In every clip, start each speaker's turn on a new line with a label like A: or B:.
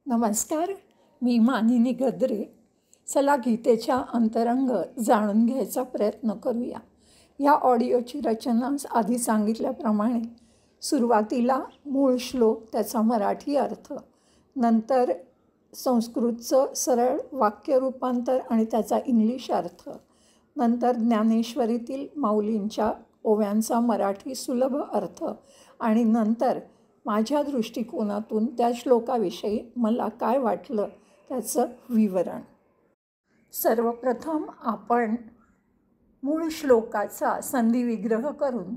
A: नमस्कार, मी मानिनी गद्रे. चला गीतेच्या अंतरंग जाणून घ्यायचा प्रयत्न करूया. या ऑडिओची रचना आधी सांगितल्याप्रमाणे सुरुवातीला मूळ श्लोक, त्याचा मराठी अर्थ, नंतर संस्कृतचं सरळ वाक्य रूपांतर आणि त्याचा इंग्लिश अर्थ, नंतर ज्ञानेश्वरीतील माऊलींच्या ओव्यांचा मराठी सुलभ अर्थ आणि नंतर माझ्या दृष्टिकोनातून त्या श्लोकाविषयी मला काय वाटलं त्याचं विवरण. सर्वप्रथम आपण मूळ श्लोकाचा संधिविग्रह करून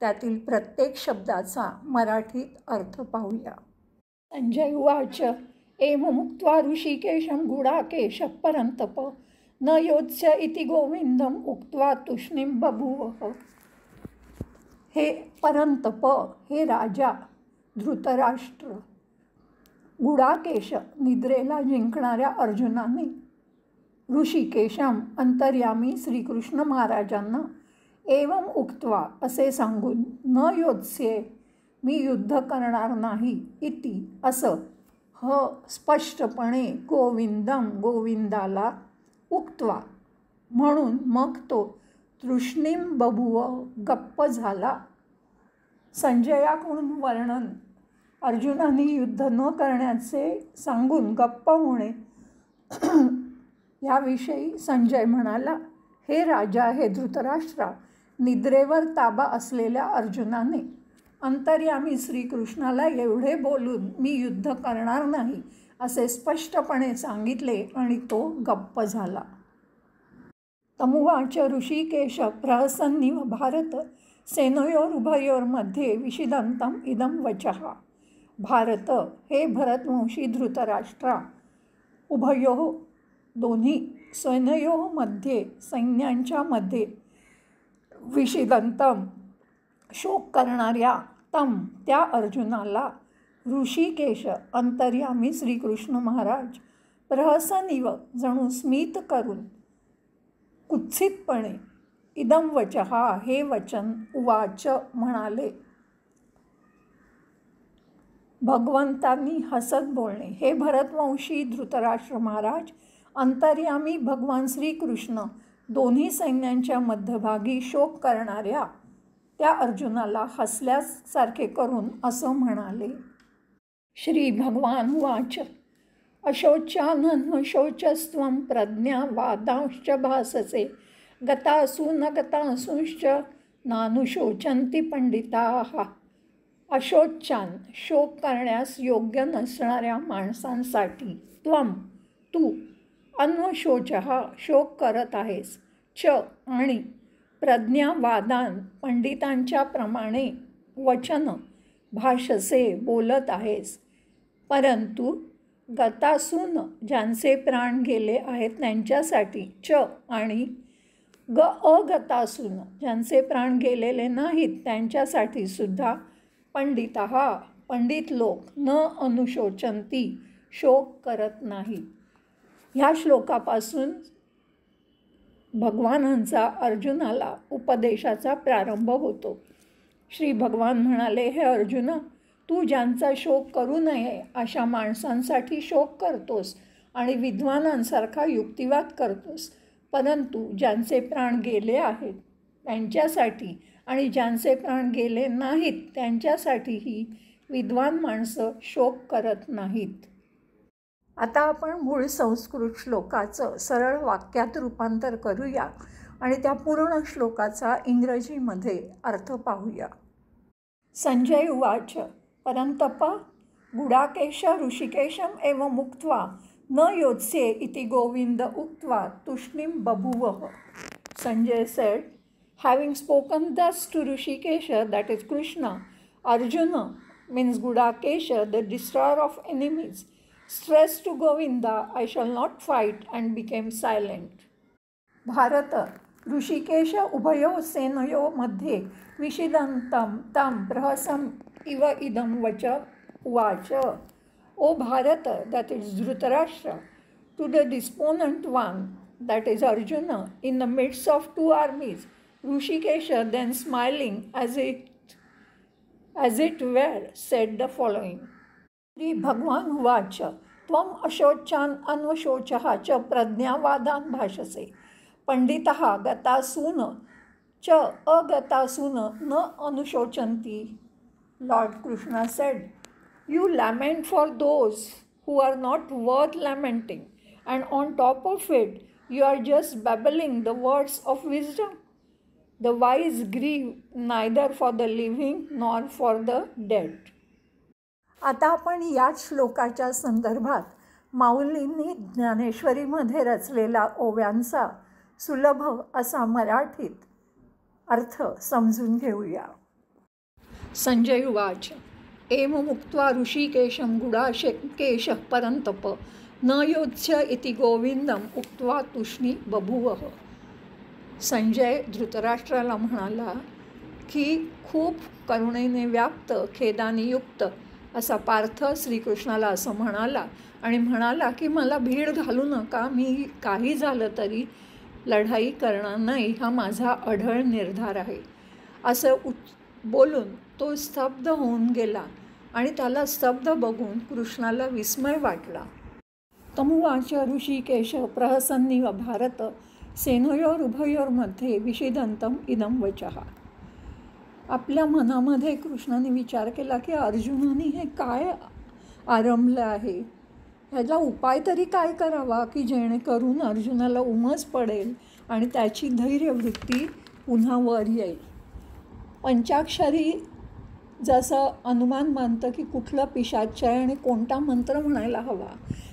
A: त्यातील प्रत्येक शब्दाचा मराठीत अर्थ पाहूया. संजय उवाच एम मुक्त्वा ऋषिकेशं गुडाकेश परन्तप न योत्स्य इति गोविंदम उक्त्वा तूष्णीं बभूवः. हे परंतप, हे राजा धृतराष्ट्र, गुडाकेश निद्रेला जिंकणाऱ्या अर्जुनाने, ऋषिकेशम अंतर्यामी श्रीकृष्ण महाराजांना, एवं उक्त्वा असे सांगून, न योत्स्ये मी युद्ध करणार नाही इति असं स्पष्टपणे गोविंदम गोविंदाला उक्त्वा म्हणून मग तो तृष्णीं बभूव गप्प झाला. संजयाकडून वर्णन अर्जुनाने युद्ध न करण्याचे सांगून गप्प होणे याविषयी संजय म्हणाला, हे राजा, हे धृतराष्ट्रा, निद्रेवर ताबा असलेल्या अर्जुनाने अंतर्यामी श्रीकृष्णाला एवढे बोलून मी युद्ध करणार नाही असे स्पष्टपणे सांगितले आणि तो गप्प झाला. तमुवाच ऋषिकेश प्रहसन्निव भारत सेनयोरुभयोर्मध्ये विषिदंतम इदं वचः. भारत, हे भरतवंशी धृतराष्ट्रा, उभयो दोन्ही सेनयोमध्ये सैन्यांच्या मध्ये, विषिदंतम शोक करणाऱ्या, तम त्या अर्जुनाला, ऋषिकेश अंतर्यामी श्रीकृष्ण महाराज, प्रहसनिव जणू स्मित करून, कुत्सितपणे, इदं वचः हे वचन, उवाच म्हणाले. भगवंतांनी हसत बोलणे, हे भरतवंशी धृतराष्ट्र महाराज, अंतर्यामी भगवान श्रीकृष्ण दोन्ही सैन्यांच्या मध्यभागी शोक करणाऱ्या त्या अर्जुनाला हसल्यासारखे करून असं म्हणाले. श्री भगवान उवाच अशोच्यानन्वशोचस्त्वं प्रज्ञा वादांश्च भाससे गतासु न गतासूंश्च नानुशोचन्ति पंडिताः. अशोच्यान शोक करण्यास योग्य नसणाऱ्या माणसांसाठी, त्वम तू, अन्वशोचः शोक करत आहेस, च आणि प्रज्ञावादान पंडितांच्या प्रमाणे, वचन भाषसे बोलत आहेस, परंतु गतासून ज्यांचे प्राण गेले आहेत त्यांच्यासाठी, च आणि अगतासून ज्यांचे प्राण गेलेले नाहीत त्यांच्यासाठी सुद्धा, पंडितः पंडित लोक, न अनुशोचन्ति शोक करत नाही. ह्या श्लोकापासून भगवानांचा अर्जुनाला उपदेशाचा प्रारंभ होतो. श्री भगवान म्हणाले, हे अर्जुना, तू ज्यांचा शोक करू नये अशा माणसांसाठी शोक करतोस आणि विद्वानांसारखा युक्तिवाद करतोस, परंतु ज्यांचे प्राण गेले आहेत त्यांच्यासाठी आणि ज्यांचे प्राण गेले नाहीत त्यांच्यासाठीही विद्वान माणसं शोक करत नाहीत. आता आपण मूळ संस्कृत श्लोकाचं सरळ वाक्यात रूपांतर करूया आणि त्या पूर्ण श्लोकाचा इंग्रजीमध्ये अर्थ पाहूया. संजय उवाच परंतप गुडाकेश ऋषिकेशम एव मुक्त्वा न योत्स्ये इति गोविंद उक्त्वा तूष्णीं बभूवः. Sanjay said, having spoken thus to Rishikesha, that is Krishna, Arjuna, means Gudakesha, the destroyer of enemies, stressed to Govinda, I shall not fight, and became silent. Bharat, Rishikesh उभयो सेनयो मध्ये विषिदंतम तम प्रहसम इव इदं वच उवाच. O Bharat, that is Dhritarashtra, to the disponent one, that is Arjuna, in the midst of two armies, Rishikesha then smiling as it were said the following. Shri भगवान उवाच त्वम अशोचान अन्वशोचः च प्रज्ञावादान् भाषसे पंडितः गतासून च अगतासून न अनुशोचन्ति. Lord Krishna said, "You lament for those who are not worth lamenting, and on top of it, you are just babbling the words of wisdom. The wise grieve neither for the living nor for the dead." आता आपण याच श्लोकाच्या संदर्भात माऊलींनी ज्ञानेश्वरीमध्ये रचलेला ओव्यांचा सुलभ असा मराठीत अर्थ समजून घेऊया. संजय उवाच. एम मुक्त्वा ऋषिकेशं गुडाकेशः परन्तप न योत्स्य इति गोविंदम उक्त्वा तुष्णी बभूवः. संजय धृतराष्ट्राला म्हणाला की खूप करुणेने व्याप्त खेदाने युक्त असा पार्थ श्रीकृष्णाला असं म्हणाला आणि म्हणाला की मला भीड घालू नका, मी काही झालं तरी लढाई करणार नाही, हा माझा अढळ निर्धार आहे. असं बोलून तो स्तब्ध होऊन गेला आणि त्याला स्तब्ध बघून कृष्णाला विस्मय वाटला. तमुवाच ऋषिकेश प्रहसन्निव भारत सेनयोरुभयोर्मध्ये विषिदंतम इदं वचः. आपल्या मनामध्ये कृष्णाने विचार केला की अर्जुनाने हे काय आरंभलं आहे, ह्याचा उपाय तरी काय करावा की जेणेकरून अर्जुनाला उमज पडेल आणि त्याची धैर्यवृत्ती पुन्हा वर येईल. पंचाक्षरी जसं अनुमान मानतं की कुठलं पिशाच आहे आणि कोणता मंत्र म्हणायला हवा,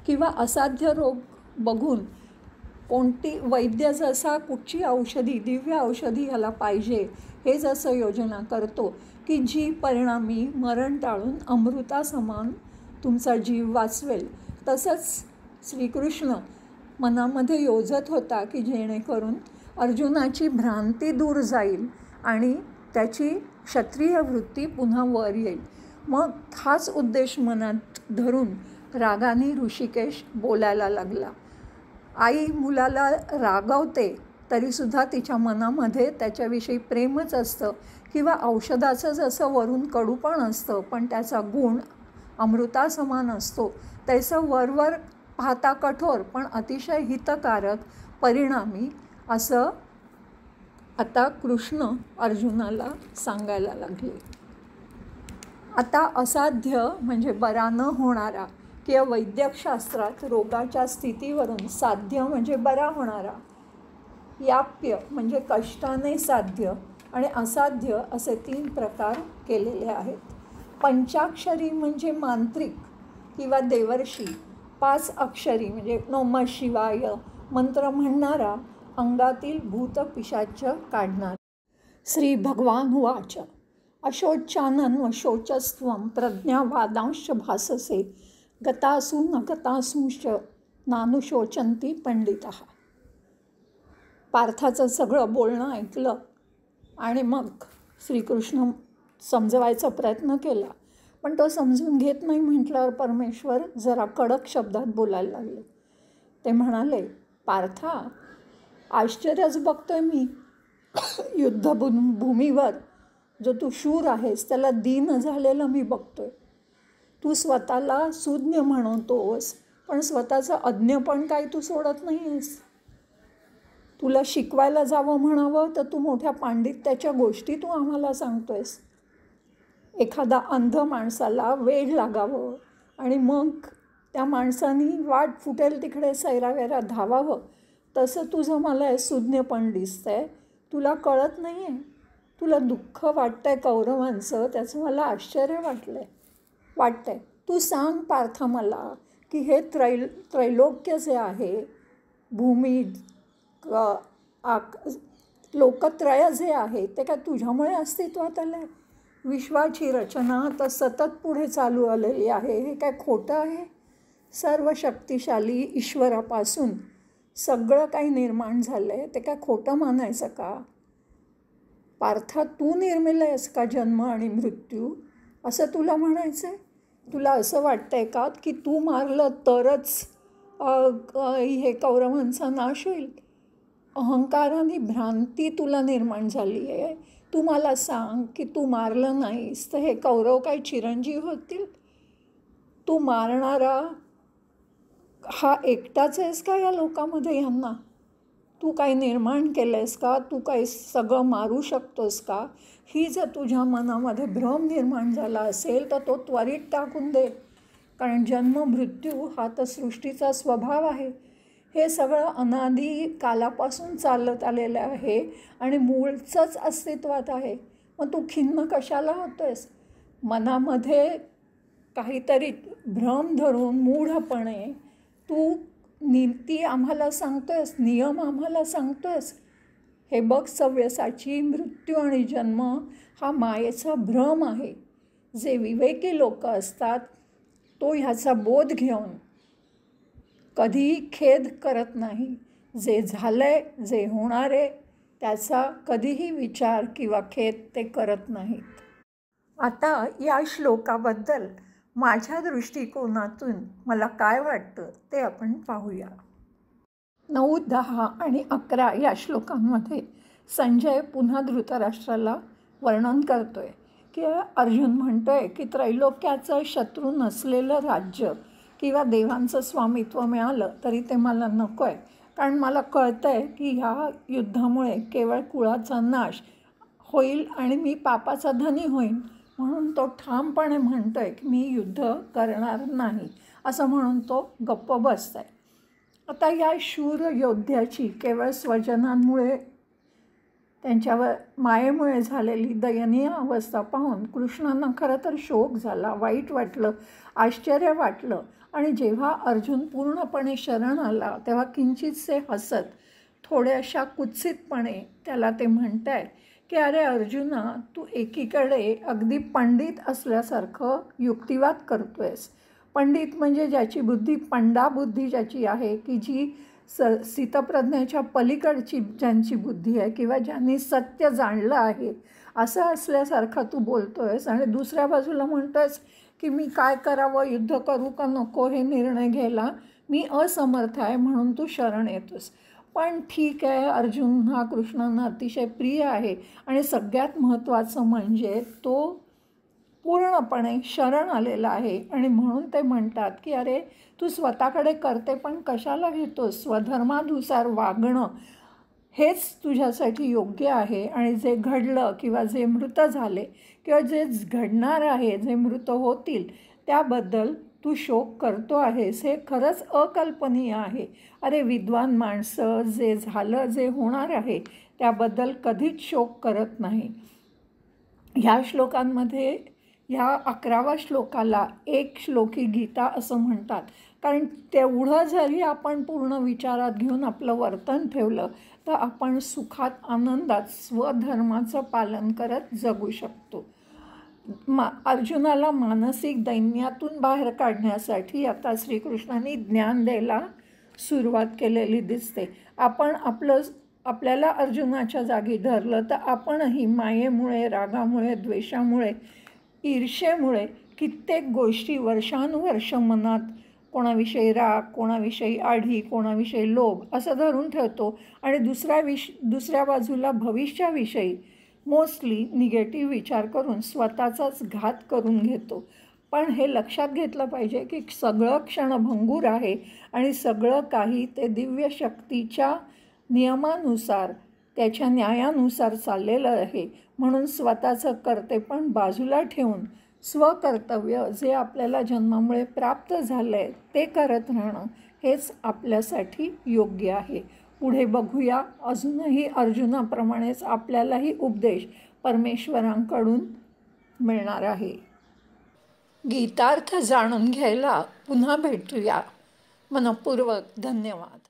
A: किंवा असाध्य रोग बघून कोणती वैद्य जसा कुठची औषधी दिव्य औषधी ह्याला पाहिजे हे जसं योजना करतो की जी परिणामी मरण टाळून अमृतासमान तुमचा जीव वाचवेल, तसंच श्रीकृष्ण मनामध्ये योजत होता की जेणेकरून अर्जुनाची भ्रांती दूर जाईल आणि त्याची क्षत्रिय वृत्ती पुन्हा वर येईल. मग हाच उद्देश मनात धरून रागाने ऋषिकेश बोलायला लागला. आई मुलाला रागवते तरीसुद्धा तिच्या मनामध्ये त्याच्याविषयी प्रेमच असतं, किंवा औषधाचं जसं वरून कडूपण असतं पण त्याचा गुण अमृतासमान असतो, तसं वरवर पाहता कठोर पण अतिशय हितकारक परिणामी असं आता कृष्ण अर्जुनाला सांगायला लागले. आता असाध्य म्हणजे बरा न होणारा, किंवा वैद्यकशास्त्रात रोगाच्या स्थितीवरून साध्य म्हणजे बरा होणारा, याप्य म्हणजे कष्टाने साध्य आणि असाध्य असे 3 प्रकार केलेले आहेत. पंचाक्षरी म्हणजे मांत्रिक किंवा देवर्षी, 5 अक्षरी म्हणजे नमः शिवाय मंत्र म्हणणारा, अंगातील भूत पिशाच काढणार. श्री भगवान उवाच. अशोचानन्व शोचस्त्वं प्रज्ञावादांश्च भाससे गतासु न गतासूंश्च नानुशोचन्ति पंडितः. पार्थाचं सगळं बोलणं ऐकलं आणि मग श्रीकृष्ण समजवायचा प्रयत्न केला, पण तो समजून घेत नाही म्हटल्यावर परमेश्वर जरा कडक शब्दात बोलायला लागले. ते म्हणाले, पार्था, आश्चर्यच बघतोय मी. युद्धभूमीवर जो तू शूर आहेस त्याला दीन झालेलं मी बघतोय. तू स्वतःला सुज्ञ म्हणतोस पण स्वतःचं अज्ञपण काही तू सोडत नाही आहेस. तुला शिकवायला जावं म्हणावं तर तू मोठ्या पांडित्याच्या गोष्टी तू आम्हाला सांगतोयस. एखादा अंध माणसाला वेड लागावं आणि मग त्या माणसानी वाट फुटेल तिकडे सैरावेरा धावावं, तसं तुझं मला सुज्ञपण दिसतंय. तुला कळत नाही आहे. तुला दुःख वाटतंय कौरवांचं, त्याचं मला आश्चर्य वाटतंय. तू सांग पार्थ मला की हे त्रैलोक्य जे आहे, भूमी लोकत्रय जे आहे ते काय तुझ्यामुळे अस्तित्वात आलं आहे? विश्वाची रचना तर सतत पुढे चालू आलेली आहे, हे काय खोटं आहे? सर्व शक्तिशाली ईश्वरापासून सगळं काही निर्माण झालं आहे, ते काय खोटं मानायचं का? पार्था, तू निर्मिलं आहेस का जन्म आणि मृत्यू, असं तुला म्हणायचं आहे? तुला असं वाटतं आहे का की तू मारलं तरच हे कौरवांचा नाश होईल? अहंकाराने भ्रांती तुला निर्माण झाली आहे. तू मला सांग की तू मारलं नाहीस तर हे कौरव काही चिरंजीव होतील? तू मारणारा हा एकटाच आहेस का या लोकामध्ये ह्यांना? तू काही निर्माण केलं आहेस का? तू काही सगळं मारू शकतोस का? ही जर तुझ्या मनामध्ये भ्रम निर्माण झाला असेल तर तो त्वरित टाकून दे. कारण जन्म मृत्यू हा तर सृष्टीचा स्वभाव आहे. हे सगळं अनादी कालापासून चालत आलेलं आहे आणि मूळचंच अस्तित्वात आहे. मग तू खिन्न कशाला होतोयस? मनामध्ये काहीतरी भ्रम धरून मूढपणे तू नीती आम्हाला सांगतोयस, नियम आम्हाला सांगतोयस. हे बघ सव्यसाची मृत्यू आणि जन्म हा मायेचा भ्रम आहे. जे विवेकी लोक असतात तो ह्याचा बोध घेऊन कधीही खेद करत नाही. जे झालंय, जे होणार आहे त्याचा कधीही विचार किंवा खेद ते करत नाहीत. आता या श्लोकाबद्दल माझ्या दृष्टिकोनातून मला काय वाटतं ते आपण पाहूया. 9, 10 आणि 11 या श्लोकांमध्ये संजय पुन्हा धृतराष्ट्राला वर्णन करतोय की अर्जुन म्हणतोय की त्रैलोक्याचं शत्रू नसलेलं राज्य किंवा देवांचं स्वामित्व मिळालं तरी ते मला नको आहे. कारण मला कळतं आहे की ह्या युद्धामुळे केवळ कुळाचा नाश होईल आणि मी पापाचा धनी होईन. म्हणून तो ठामपणे म्हणतो आहे की मी युद्ध करणार नाही असं म्हणून तो गप्प बसत आहे. आता या शूर योद्ध्याची केवळ स्वजनांमुळे त्यांच्यावर मायेमुळे झालेली दयनीय अवस्था पाहून कृष्णांना खरं तर शोक झाला, वाईट वाटलं, आश्चर्य वाटलं. आणि जेव्हा अर्जुन पूर्णपणे शरण आला तेव्हा किंचितसे हसत थोड्याशा कुत्सितपणे त्याला ते म्हणत आहेत की अरे अर्जुना, तू एकीकडे अगदी पंडित असल्यासारखं युक्तिवाद करतोयस. पंडित म्हणजे ज्याची बुद्धी पंडाबुद्धी ज्याची आहे की जी स्थितप्रज्ञेच्या पलीकडची ज्यांची बुद्धी आहे किंवा ज्यांनी सत्य जाणलं आहे असं असल्यासारखं तू बोलतोयस. आणि दुसऱ्या बाजूला म्हणतोयस की मी काय करावं, युद्ध करू का नको हे निर्णय घ्यायला मी असमर्थ आहे म्हणून तू शरण येतोस. पण ठीक आहे, अर्जुन हा कृष्णांना अतिशय प्रिय आहे आणि सगळ्यात महत्त्वाचं म्हणजे तो पूर्णपणे शरण आलेला आहे. आणि म्हणून ते म्हणतात की अरे तू स्वतःकडे करते पण कशाला घेतोस? स्वधर्मानुसार वागणं हेच तुझ्यासाठी योग्य आहे. आणि जे घडलं किंवा जे मृत झाले किंवा जे घडणार आहे, जे मृत होतील त्याबद्दल तू शोक करतो आहेस हे खरंच अकल्पनीय आहे. अरे विद्वान माणसं जे झालं, जे होणार आहे त्याबद्दल कधीच शोक करत नाही. ह्या श्लोकांमध्ये ह्या 11व्या श्लोकाला एक श्लोकी गीता असं म्हणतात. कारण तेवढं जरी आपण पूर्ण विचारात घेऊन आपलं वर्तन ठेवलं तर आपण सुखात आनंदात स्वधर्माचं पालन करत जगू शकतो. अर्जुनाला मानसिक दैन्यातून बाहेर काढण्यासाठी आता श्रीकृष्णांनी ज्ञान द्यायला सुरुवात केलेली दिसते. आपण आपल्याला अर्जुनाच्या जागी धरलं तर आपणही मायेमुळे, रागामुळे, द्वेषामुळे, ईर्षेमुळे कित्येक गोष्टी वर्षानुवर्ष मनात कोणाविषयी राग, कोणाविषयी आढी, कोणाविषयी लोभ असं धरून ठेवतो आणि दुसऱ्या बाजूला भविष्याविषयी मोस्टली निगेटिव्ह विचार करून स्वतःचाच घात करून घेतो. पण हे लक्षात घेतलं पाहिजे की सगळं क्षणभंगूर आहे आणि सगळं काही ते दिव्य शक्तीच्या नियमानुसार, त्याच्या न्यायानुसार चाललेलं आहे. म्हणून स्वतःचं कर्तेपण बाजूला ठेवून स्वकर्तव्य जे आपल्याला जन्मामुळे प्राप्त झालं आहे ते करत राहणं हेच आपल्यासाठी योग्य आहे. पुढे बघूया, अजूनही अर्जुनाप्रमाणेच आपल्यालाही उपदेश परमेश्वरांकडून मिळणार आहे. गीतार्थ जाणून घ्यायला पुन्हा भेटूया. मनःपूर्वक धन्यवाद.